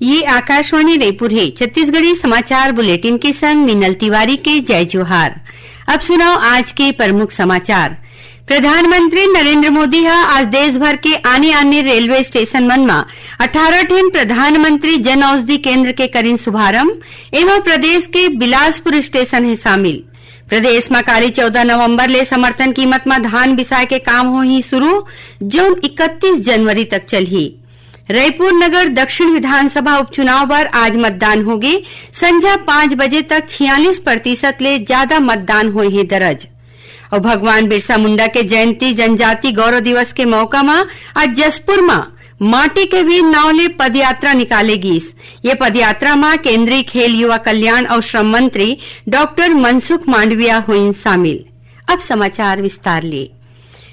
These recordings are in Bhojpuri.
ये आकाशवाणी रायपुर है। छत्तीसगढ़ी समाचार बुलेटिन के संग मिनल तिवारी के जय जोहार। अब सुनाओ आज के प्रमुख समाचार। प्रधानमंत्री नरेंद्र मोदी आज देश भर के आने रेलवे स्टेशन मन में 18 ठिन प्रधानमंत्री जन औषधि केंद्र के करीन शुभारंभ एवं प्रदेश के बिलासपुर स्टेशन है शामिल। प्रदेश में काली 14 नवंबर ले समर्थन कीमत में धान बिसाय के काम हो ही शुरू, जो 31 जनवरी तक चलही। रायपुर नगर दक्षिण विधानसभा उपचुनाव पर आज मतदान होगे। संध्या 5 बजे तक 46% ले ज्यादा मतदान हुए हैं दर्ज। और भगवान बिरसा मुंडा के जयंती जनजाति गौरव दिवस के मौका में आज जसपुर में माटी के वीर नाव ले पदयात्रा निकालेगी। ये पदयात्रा में केंद्रीय खेल युवा कल्याण और श्रम मंत्री डॉक्टर मनसुख मांडविया हुई शामिल। अब समाचार विस्तार ले।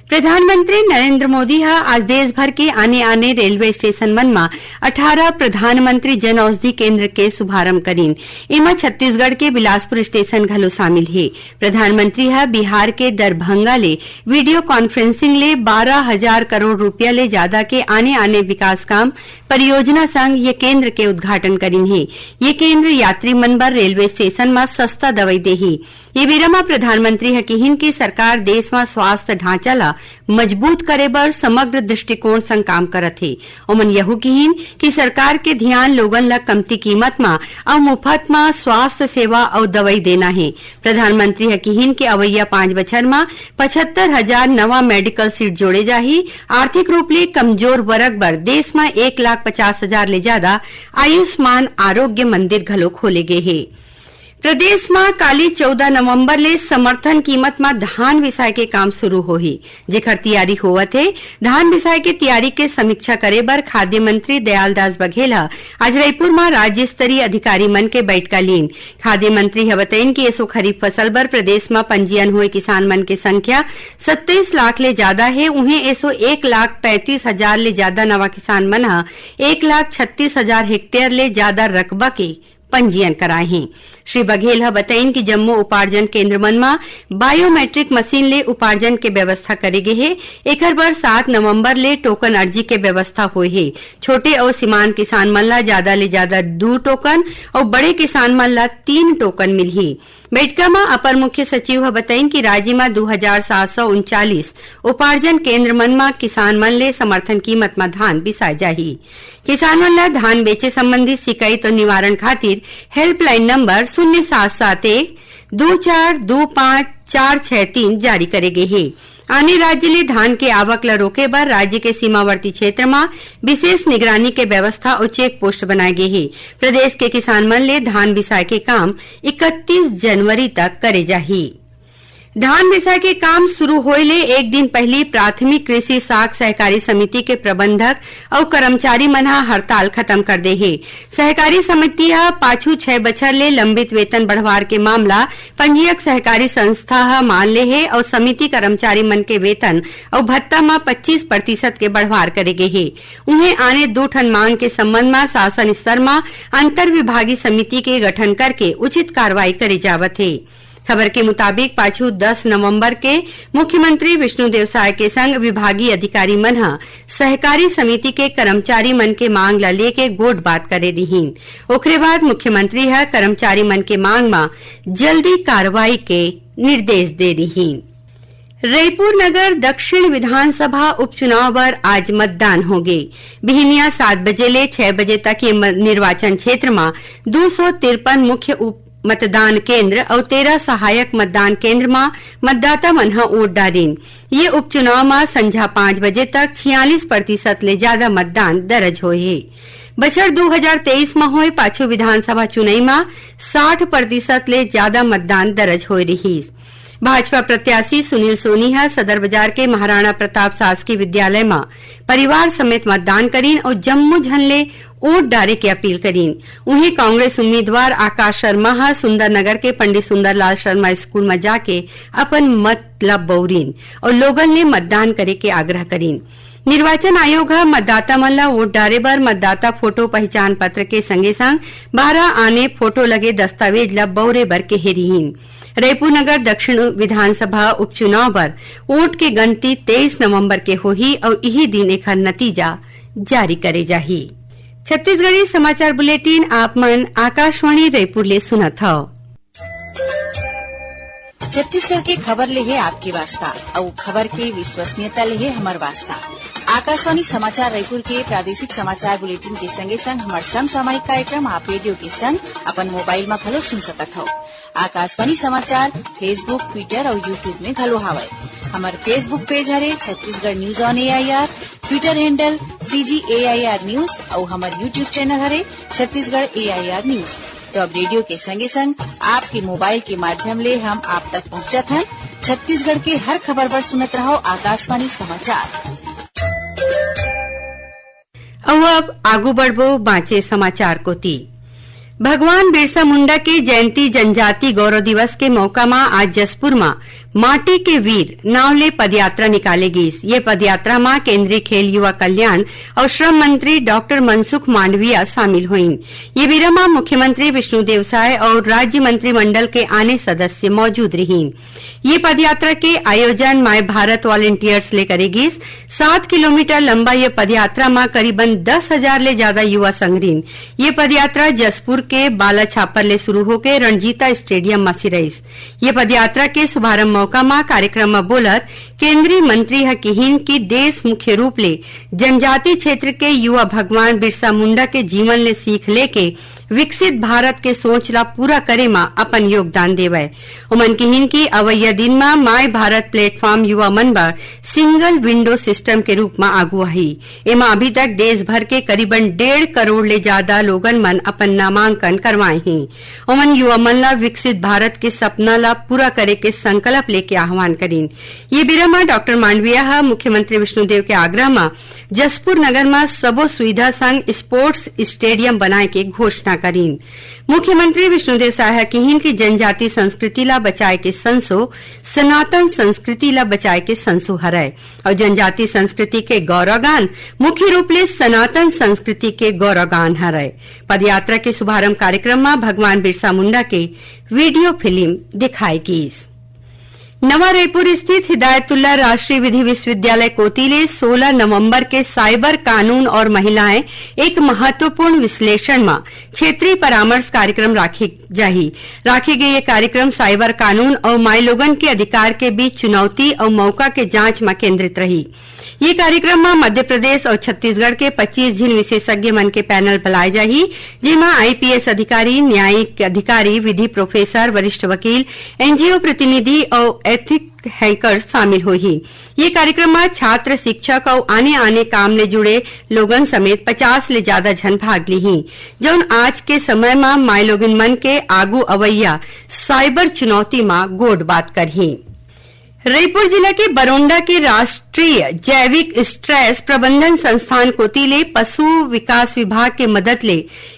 प्रधानमंत्री नरेंद्र मोदी आज देश भर के आने रेलवे स्टेशन मन में 18 प्रधानमंत्री जन औषधि केंद्र के शुभारंभ करीन। इमा छत्तीसगढ़ के बिलासपुर स्टेशन घलो शामिल है। प्रधानमंत्री बिहार के दरभंगा ले वीडियो कॉन्फ्रेंसिंग ले 12,000 करोड़ रुपया ले ज्यादा के आने विकास काम परियोजना संग ये केंद्र के उद्घाटन करीन है। ये केंद्र यात्री मन बर रेलवे स्टेशन में सस्ता दवाई देही। ये बेरा प्रधानमंत्री कहिन की सरकार देश में स्वास्थ्य ढांचा ला मजबूत करे बर समग्र दृष्टिकोण संग काम करत है। ओमन यहू कहिन कि सरकार के ध्यान लोगन ला कमती कीमत में और मुफ्त में स्वास्थ्य सेवा और दवाई देना है। प्रधानमंत्री कहिन कि अवैया 5 बछर में 75,000 नवा मेडिकल सीट जोड़े जाही। आर्थिक रूप ले कमजोर वर्ग बर देश में 1,50,000 ले ज्यादा आयुष्मान आरोग्य मंदिर घलो खोले गए है। प्रदेश में काली 14 नवंबर ले समर्थन कीमत में धान बिसाय के काम शुरू होही, जेकर तैयारी होवत है। धान बिसाय के तैयारी के समीक्षा करे बर खाद्य मंत्री दयालदास बघेल आज रायपुर में राज्य स्तरीय अधिकारी मन के बैठका लीन। खाद्य मंत्री बताइन कि एसो खरीफ फसल बर प्रदेश में पंजीयन हुए किसान मन के संख्या 27 लाख ले ज्यादा है। उन्हें एसो 1,35,000 ले ज्यादा नवा किसान मन 1,36,000 हेक्टेयर ले ज्यादा रकबा के पंजीयन कराए हैं। श्री बघेल बताइन कि जम्मो उपार्जन केंद्र मन में बायोमेट्रिक मशीन ले उपार्जन के व्यवस्था करे गे है। एकर बर 7 नवंबर ले टोकन अर्जी के व्यवस्था होए है। छोटे और सीमांत किसान मन ला ज्यादा ले ज्यादा 2 टोकन और बड़े किसान मन ला 3 टोकन मिलही। बैठका में अपर मुख्य सचिव बताइन कि राज्य में 2,739 उपार्जन केंद्र मन में किसान मन ले समर्थन कीमत में धान बिसाय जाही। किसान मन ला धान बेचे संबंधी शिकायत और निवारण खातिर हेल्पलाइन नंबर 0771 2425 463 जारी करे गए है। आने राज्य ले धान के आवक ला रोके बर राज्य के सीमावर्ती क्षेत्र में विशेष निगरानी के व्यवस्था और चेक पोस्ट बनाए गए है। प्रदेश के किसान मन ले धान बिसाय के काम 31 जनवरी तक करे जाही। धान बिसाय के काम शुरू होए ले एक दिन पहले प्राथमिक कृषि साख सहकारी समिति के प्रबंधक और कर्मचारी मन हड़ताल खत्म कर दे है। सहकारी समिति पाछू 6 बछर ले लंबित वेतन बढ़वार के मामला पंजीयक सहकारी संस्था मान ले है और समिति कर्मचारी मन के वेतन और भत्ता में 25% के बढ़वार करे गए है। उन्हें आने 2 ठन मांग के संबंध में शासन स्तर में अंतर विभागीय समिति के गठन करके उचित कार्रवाई करे जावत है। खबर के मुताबिक पाछू 10 नवंबर के मुख्यमंत्री विष्णुदेव साय के संग विभागीय अधिकारी मन सहकारी समिति के कर्मचारी मन के मांग ला लेके गोट बात करे रहीन। ओकरे बाद मुख्यमंत्री कर्मचारी मन के मांग में जल्दी कार्रवाई के निर्देश दे रहीन। रायपुर नगर दक्षिण विधानसभा उपचुनाव पर आज मतदान होगे। बिहनिया 7 बजे ले 6 बजे तक ये निर्वाचन क्षेत्र में 253 मुख्य मतदान केंद्र और 13 सहायक मतदान केंद्र में मतदाता मन वोट डालिन। ये उपचुनाव में संध्या 5 बजे तक 46% ले ज्यादा मतदान दर्ज हुए है। बछर 2023 में हुए पाछू विधानसभा चुनाव में 60% ले ज्यादा मतदान दर्ज हो रही। भाजपा प्रत्याशी सुनील सोनी सदर बाजार के महाराणा प्रताप शासकीय विद्यालय में परिवार समेत मतदान करीन और जम्मू झनले वोट डाले की अपील करीन। उन्हें कांग्रेस उम्मीदवार आकाश शर्मा सुंदरनगर के पंडित सुंदरलाल शर्मा स्कूल में जाके अपन मत बौरीन और लोगन ने मतदान करे के आग्रह करीन। निर्वाचन आयोग मतदाता मन ला वोट डाले बर मतदाता फोटो पहचान पत्र के संगे संग 12 आने फोटो लगे दस्तावेज ला बौरे बर के हेरीन। रायपुर नगर दक्षिण विधानसभा उपचुनाव पर वोट के गिनती 23 नवंबर के होही और यही दिन एकर नतीजा जारी करे जाही। छत्तीसगढ़ी समाचार बुलेटिन आप मन आकाशवाणी रायपुर ले सुनत हव। छत्तीसगढ़ के खबर ले है आपकी वास्ता और खबर के विश्वसनीयता ले है हमार वास्ता। आकाशवाणी समाचार रायपुर के प्रादेशिक समाचार बुलेटिन के संगे संग हमार समसामयिक कार्यक्रम आप रेडियो के संग अपन मोबाइल में घलो सुन सकत हो। आकाशवाणी समाचार फेसबुक, ट्विटर और यूट्यूब में घलो हावय। हमार फेसबुक पेज हरे Chhattisgarh news on AIR, Twitter handle CGAIR news और हमार यूट्यूब चैनल हरे छत्तीसगढ़ AIR न्यूज। तो अब रेडियो के संगे संग आपके मोबाइल के माध्यम ले हम आप तक पहुंचत हन। छत्तीसगढ़ के हर खबर पर सुनत रहो आकाशवाणी समाचार। अब आगू बढ़बो बाँचे समाचार कोती। भगवान बिरसा मुंडा के जयंती जनजाति गौरव दिवस के मौका में आज जसपुर में माटी के वीर नाव ले पदयात्रा निकाले गई। ये पदयात्रा में केंद्रीय खेल युवा कल्याण और श्रम मंत्री डॉक्टर मनसुख मांडविया शामिल हुईं। ये वीरा में मुख्यमंत्री विष्णुदेव साय और राज्य मंत्रिमंडल के आने सदस्य मौजूद रहीं। ये पदयात्रा के आयोजन माय भारत वॉलंटियर्स ले करेगी। 7 किलोमीटर लंबा ये पदयात्रा में करीबन 10,000 ले ज्यादा युवा संगरीन। ये पदयात्रा जसपुर के बाला छापर ले शुरू होकर रणजीता स्टेडियम में सिरईस। ये पदयात्रा के शुभारंभ मौका में कार्यक्रम में बोलत केंद्रीय मंत्री हकीहीन की देश मुख्य रूप ले जनजाति क्षेत्र के युवा भगवान बिरसा मुंडा के जीवन ले सीख लेके विकसित भारत के सोच ला पूरा करे में अपन योगदान देवे। उमन किहिन की अवैया दिन में माय भारत प्लेटफॉर्म युवा मन बर सिंगल विंडो सिस्टम के रूप में आगू आई। एमा अभी तक देश भर के करीबन 1.5 करोड़ ले ज्यादा लोगन मन अपन नामांकन करवाए हैं। उमन युवा मन ला विकसित भारत के सपना ला पूरा करे के संकल्प लेके आह्वान करीन। ये बिरमा डॉक्टर मांडविया मुख्यमंत्री विष्णुदेव के आग्रह में जसपुर नगर में सबो सुविधा संग स्पोर्ट्स स्टेडियम बनाए के घोषणा करीन। मुख्यमंत्री विष्णुदेव साय किहिन की जनजाति संस्कृति ला बचाए के संसो सनातन संस्कृति ला बचाए के संसो हरय और जनजाति संस्कृति के गौरवगान मुख्य रूप ले सनातन संस्कृति के गौरवगान हरय। पदयात्रा के शुभारंभ कार्यक्रम में भगवान बिरसा मुंडा के वीडियो फिल्म दिखाई गई। नवा रायपुर स्थित हिदायतुल्ला राष्ट्रीय विधि विश्वविद्यालय कोतीले 16 नवंबर के साइबर कानून और महिलाएं एक महत्वपूर्ण विश्लेषण में क्षेत्रीय परामर्श कार्यक्रम राखी गई। ये कार्यक्रम साइबर कानून और माई लोगन के अधिकार के बीच चुनौती और मौका के जांच में केंद्रित रही। ये कार्यक्रम में मध्य प्रदेश और छत्तीसगढ़ के 25 जिन विशेषज्ञ मन के पैनल बुलाए जाही, जिसमें IPS अधिकारी, न्यायिक अधिकारी, विधि प्रोफेसर, वरिष्ठ वकील, NGO प्रतिनिधि और एथिक हैकर शामिल होही। ये कार्यक्रम में छात्र, शिक्षक और आने काम ले जुड़े लोगन समेत 50 ले ज्यादा जन भाग ली, जौन आज के समय में माई लोगन मन के आगू अवैया साइबर चुनौती में गोड बात करही। रायपुर जिला के बरोंडा के राष्ट्रीय जैविक स्ट्रेस प्रबंधन संस्थान कोतीले पशु विकास विभाग के मदद ले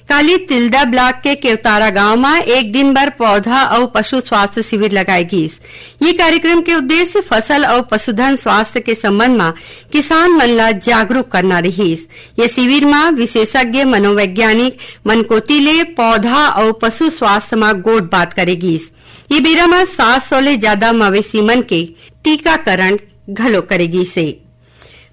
काली तिल्दा ब्लॉक के केवतारा गांव में एक दिन भर पौधा और पशु स्वास्थ्य शिविर लगाएगी। ये कार्यक्रम के उद्देश्य फसल और पशुधन स्वास्थ्य के संबंध में किसान मन ला जागरूक करना रही। ये शिविर में विशेषज्ञ मनोवैज्ञानिक मन कोतीले पौधा और पशु स्वास्थ्य में गोट बात करेगी। ये बेरा में 700 ले ज्यादा मवेशी मन के टीकाकरण घलो करेगी से।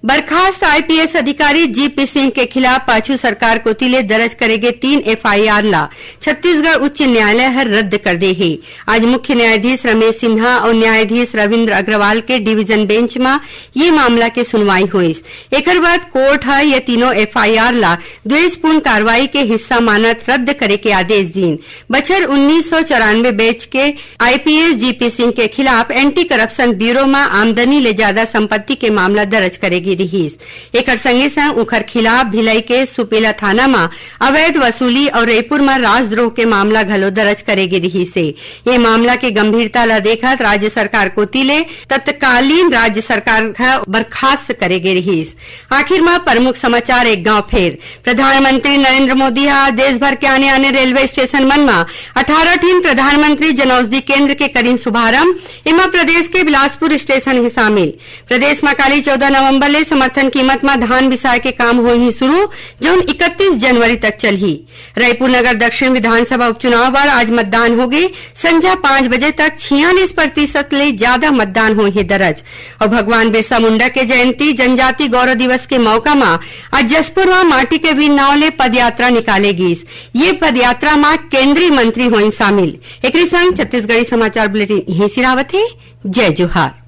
बर्खास्त IPS अधिकारी GP सिंह के खिलाफ पाछू सरकार कोतीले दर्ज करेगे 3 FIR ला छत्तीसगढ़ उच्च न्यायालय हर रद्द कर दे है। आज मुख्य न्यायाधीश रमेश सिन्हा और न्यायाधीश रविन्द्र अग्रवाल के डिवीजन बेंच में ये मामला के सुनवाई हुई। एकर बाद कोर्ट है ये तीनों FIR ला द्वेषपूर्ण कार्रवाई के हिस्सा मानत रद्द करे के आदेश दीन। बछर 1994 बैच के IPS GP सिंह के खिलाफ एंटी करप्शन ब्यूरो में आमदनी ले ज्यादा संपत्ति के मामला दर्ज करेगी रहीस। एकर संगे संग उखर खिलाफ भिलाई के सुपेला थाना में अवैध वसूली और रायपुर में राजद्रोह के मामला घलो दर्ज करेगी रही से। ये मामला के गंभीरता ला देखत राज्य सरकार कोतीले तत्कालीन राज्य सरकार बर्खास्त करेगी रहीस। आखिर में प्रमुख समाचार एक गांव फेर। प्रधानमंत्री नरेंद्र मोदी आज देश भर के आने रेलवे स्टेशन मन में 18 टीम प्रधानमंत्री जनौषधि केंद्र के करीन शुभारंभ। इमा प्रदेश के बिलासपुर स्टेशन ही शामिल। प्रदेश में काली 14 नवंबर ले ले समर्थन कीमत में धान बिसाय के काम हो ही शुरू, जो 31 जनवरी तक चलही। रायपुर नगर दक्षिण विधानसभा उपचुनाव बार आज मतदान हो गए। संध्या 5 बजे तक 46% ले ज्यादा मतदान हो ही दर्ज। और भगवान बिरसा मुंडा के जयंती जनजाति गौरव दिवस के मौका में आज जसपुर में माटी के भी नाव ले पदयात्रा निकालेगी। ये पदयात्रा में केंद्रीय मंत्री हुई शामिल। एक संग छत्तीसगढ़ी समाचार बुलेटिन यहीं सिरावत है। जय जोहार।